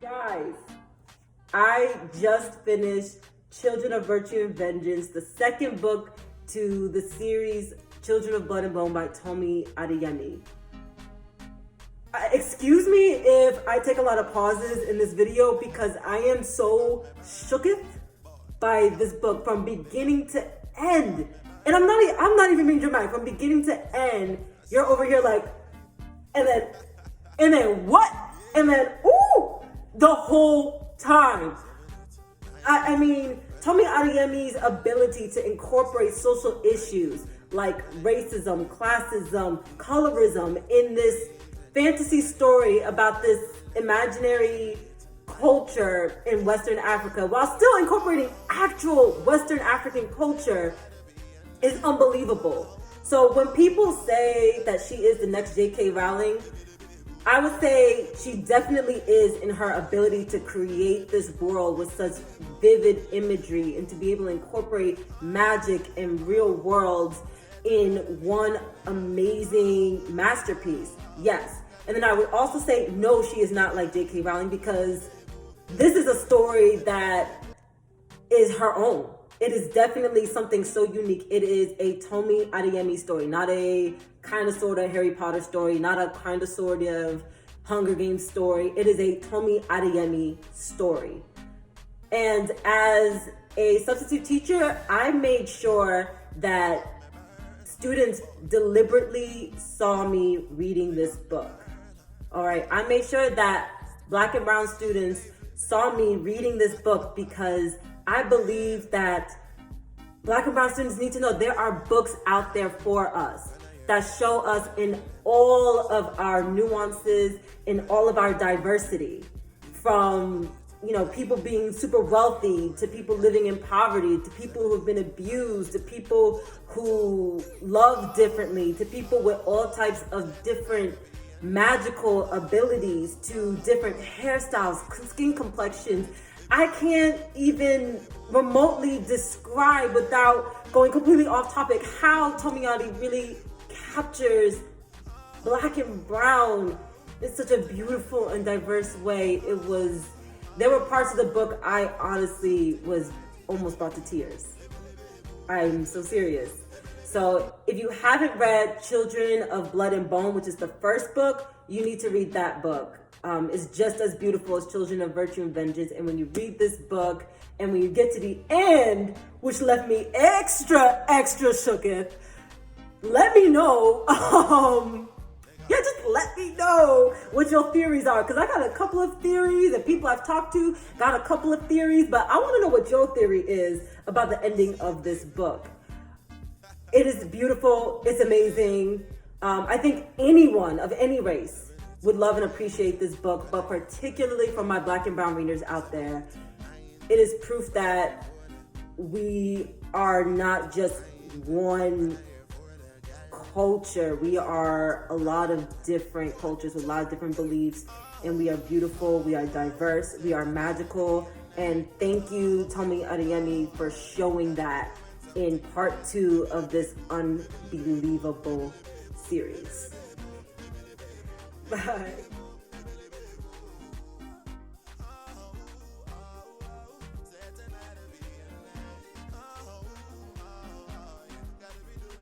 Guys, I just finished Children of Virtue and Vengeance, the second book to the series Children of Blood and Bone by Tomi Adeyemi. Excuse me if I take a lot of pauses in this video because I am so shooketh by this book from beginning to end. And I'm not even being dramatic. From beginning to end, you're over here like, and then what? And then, ooh, the whole time. I mean, Tomi Adeyemi's ability to incorporate social issues like racism, classism, colorism in this fantasy story about this imaginary culture in Western Africa while still incorporating actual Western African culture is unbelievable. So when people say that she is the next J.K. Rowling, I would say she definitely is in her ability to create this world with such vivid imagery and to be able to incorporate magic and real worlds in one amazing masterpiece. Yes. And then I would also say, no, she is not like J.K. Rowling because this is a story that is her own. It is definitely something so unique. It is a Tomi Adeyemi story, not a kind of sort of Harry Potter story, not a kind of sort of Hunger Games story. It is a Tomi Adeyemi story. And as a substitute teacher, I made sure that students deliberately saw me reading this book. All right, I made sure that Black and brown students saw me reading this book because I believe that Black and brown students need to know there are books out there for us that show us in all of our nuances, in all of our diversity, from people being super wealthy to people living in poverty, to people who have been abused, to people who love differently, to people with all types of different magical abilities, to different hairstyles, skin complexions. I can't even remotely describe without going completely off topic how Tomi Adeyemi really captures Black and brown in such a beautiful and diverse way. There were parts of the book I honestly was almost brought to tears. I'm so serious. So if you haven't read Children of Blood and Bone, which is the first book, you need to read that book. It's just as beautiful as Children of Virtue and Vengeance. And when you read this book and when you get to the end, which left me extra shooketh, let me know. Just let me know what your theories are. Because I got a couple of theories and people I've talked to got a couple of theories. But I want to know what your theory is about the ending of this book. It is beautiful. It's amazing. I think anyone of any race would love and appreciate this book, but particularly for my Black and brown readers out there, it is proof that we are not just one culture. We are a lot of different cultures with a lot of different beliefs, and we are beautiful, we are diverse, we are magical, and thank you, Tomi Adeyemi, for showing that in part 2 of this unbelievable series. Bye.